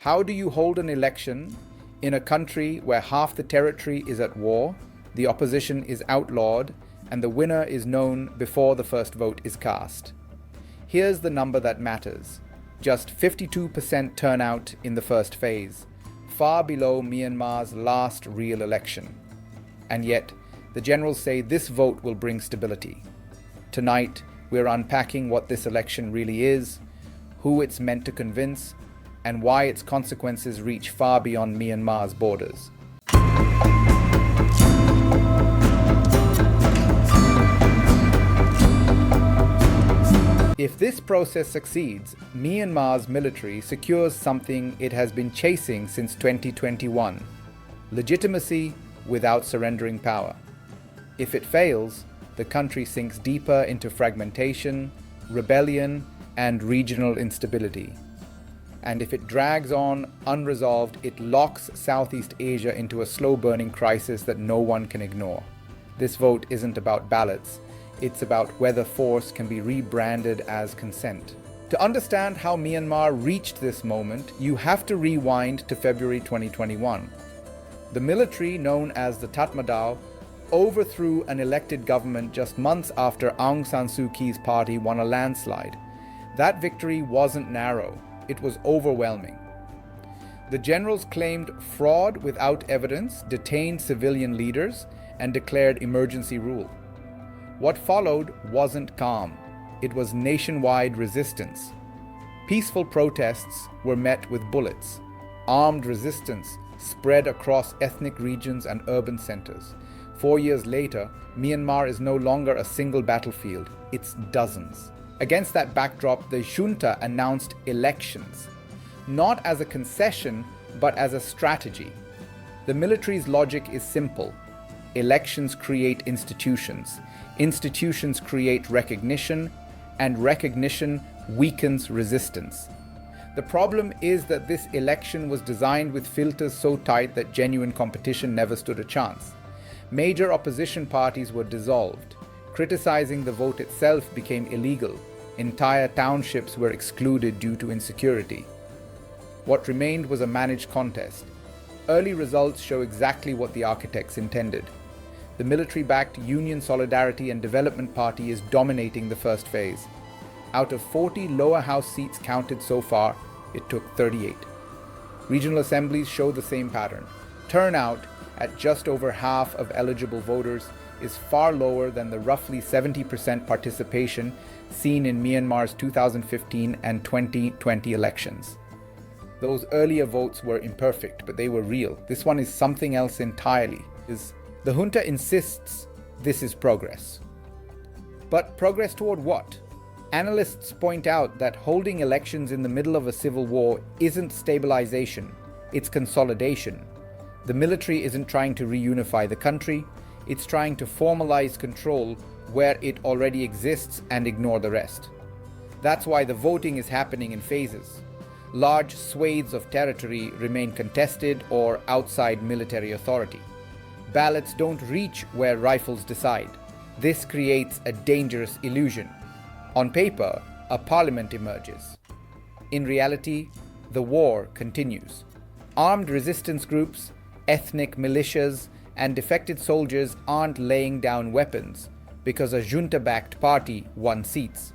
How do you hold an election in a country where half the territory is at war, the opposition is outlawed, and the winner is known before the first vote is cast? Here's the number that matters. Just 52% turnout in the first phase, far below Myanmar's last real election. And yet, the generals say this vote will bring stability. Tonight, we're unpacking what this election really is, who it's meant to convince, and why its consequences reach far beyond Myanmar's borders. If this process succeeds, Myanmar's military secures something it has been chasing since 2021: legitimacy without surrendering power. If it fails, the country sinks deeper into fragmentation, rebellion, and regional instability. And if it drags on unresolved, it locks Southeast Asia into a slow-burning crisis that no one can ignore. This vote isn't about ballots. It's about whether force can be rebranded as consent. To understand how Myanmar reached this moment, you have to rewind to February 2021. The military, known as the Tatmadaw, overthrew an elected government just months after Aung San Suu Kyi's party won a landslide. That victory wasn't narrow. It was overwhelming. The generals claimed fraud without evidence, detained civilian leaders, and declared emergency rule. What followed wasn't calm. It was nationwide resistance. Peaceful protests were met with bullets. Armed resistance spread across ethnic regions and urban centers. 4 years later, Myanmar is no longer a single battlefield. It's dozens. Against that backdrop, the junta announced elections, not as a concession, but as a strategy. The military's logic is simple. Elections create institutions. Institutions create recognition, and recognition weakens resistance. The problem is that this election was designed with filters so tight that genuine competition never stood a chance. Major opposition parties were dissolved. Criticizing the vote itself became illegal. Entire townships were excluded due to insecurity. What remained was a managed contest. Early results show exactly what the architects intended. The military-backed Union Solidarity and Development Party is dominating the first phase. Out of 40 lower house seats counted so far, it took 38. Regional assemblies show the same pattern. Turnout, at just over half of eligible voters, is far lower than the roughly 70% participation seen in Myanmar's 2015 and 2020 elections. Those earlier votes were imperfect, but they were real. This one is something else entirely. The junta insists this is progress. But progress toward what? Analysts point out that holding elections in the middle of a civil war isn't stabilization, it's consolidation. The military isn't trying to reunify the country, it's trying to formalize control where it already exists and ignore the rest. That's why the voting is happening in phases. Large swathes of territory remain contested or outside military authority. Ballots don't reach where rifles decide. This creates a dangerous illusion. On paper, a parliament emerges. In reality, the war continues. Armed resistance groups, ethnic militias, and defected soldiers aren't laying down weapons because a junta-backed party won seats.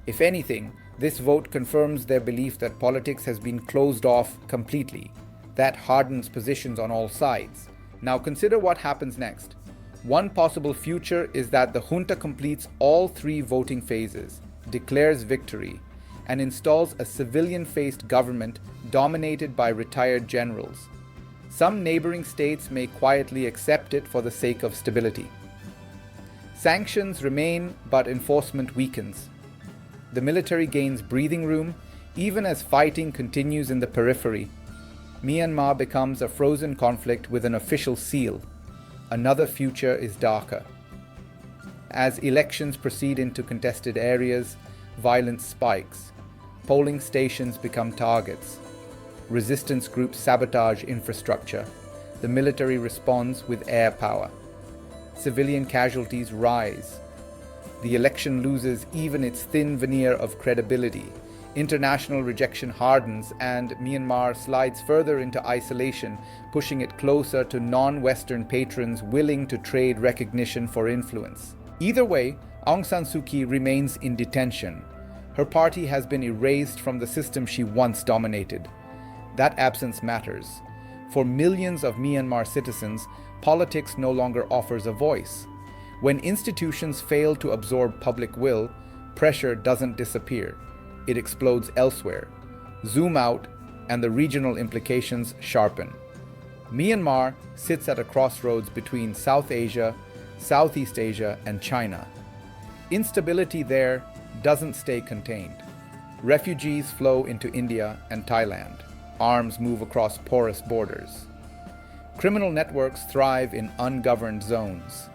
If anything, this vote confirms their belief that politics has been closed off completely. That hardens positions on all sides. Now consider what happens next. One possible future is that the junta completes all 3 voting phases, declares victory, and installs a civilian-faced government dominated by retired generals. Some neighboring states may quietly accept it for the sake of stability. Sanctions remain, but enforcement weakens. The military gains breathing room, even as fighting continues in the periphery. Myanmar becomes a frozen conflict with an official seal. Another future is darker. As elections proceed into contested areas, violence spikes. Polling stations become targets. Resistance groups sabotage infrastructure. The military responds with air power. Civilian casualties rise. The election loses even its thin veneer of credibility. International rejection hardens and Myanmar slides further into isolation, pushing it closer to non-Western patrons willing to trade recognition for influence. Either way, Aung San Suu Kyi remains in detention. Her party has been erased from the system she once dominated. That absence matters. For millions of Myanmar citizens, politics no longer offers a voice. When institutions fail to absorb public will, pressure doesn't disappear. It explodes elsewhere. Zoom out, and the regional implications sharpen. Myanmar sits at a crossroads between South Asia, Southeast Asia, and China. Instability there doesn't stay contained. Refugees flow into India and Thailand. Arms move across porous borders. Criminal networks thrive in ungoverned zones.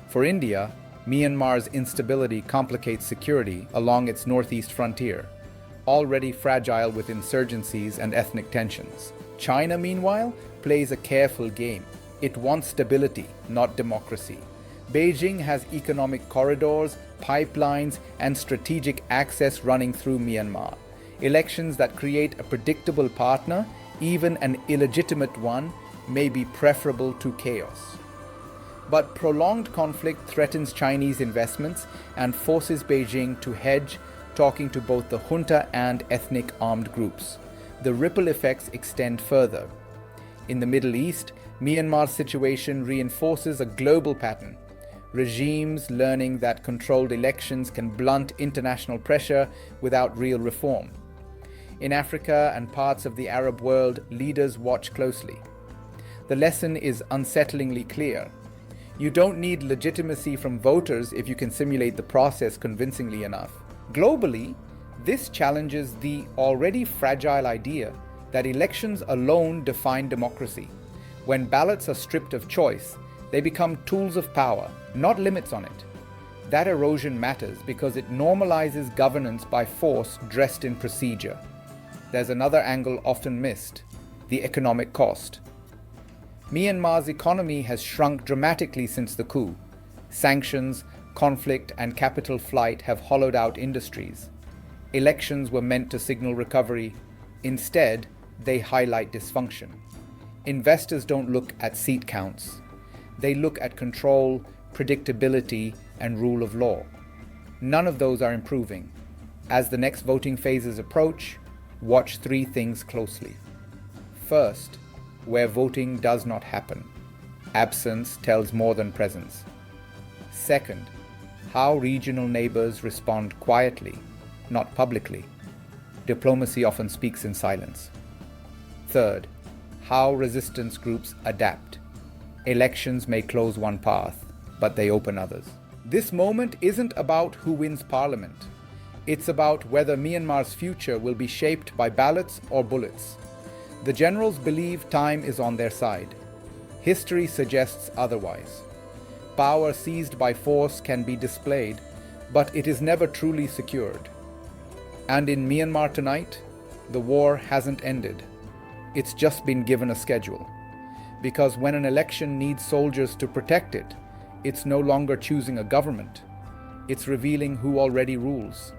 For India, Myanmar's instability complicates security along its northeast frontier, already fragile with insurgencies and ethnic tensions. China, meanwhile, plays a careful game. It wants stability, not democracy. Beijing has economic corridors, pipelines, and strategic access running through Myanmar. Elections that create a predictable partner, even an illegitimate one, may be preferable to chaos. But prolonged conflict threatens Chinese investments and forces Beijing to hedge, talking to both the junta and ethnic armed groups. The ripple effects extend further. In the Middle East, Myanmar's situation reinforces a global pattern. Regimes learning that controlled elections can blunt international pressure without real reform. In Africa and parts of the Arab world, leaders watch closely. The lesson is unsettlingly clear. You don't need legitimacy from voters if you can simulate the process convincingly enough. Globally, this challenges the already fragile idea that elections alone define democracy. When ballots are stripped of choice, they become tools of power, not limits on it. That erosion matters because it normalizes governance by force dressed in procedure. There's another angle often missed: the economic cost. Myanmar's economy has shrunk dramatically since the coup. Sanctions, conflict, and capital flight have hollowed out industries. Elections were meant to signal recovery. Instead, they highlight dysfunction. Investors don't look at seat counts. They look at control, predictability, and rule of law. None of those are improving. As the next voting phases approach, watch three things closely. First, where voting does not happen. Absence tells more than presence. Second, how regional neighbors respond quietly, not publicly. Diplomacy often speaks in silence. Third, how resistance groups adapt. Elections may close one path, but they open others. This moment isn't about who wins parliament. It's about whether Myanmar's future will be shaped by ballots or bullets. The generals believe time is on their side. History suggests otherwise. Power seized by force can be displayed, but it is never truly secured. And in Myanmar tonight, the war hasn't ended. It's just been given a schedule. Because when an election needs soldiers to protect it, it's no longer choosing a government. It's revealing who already rules.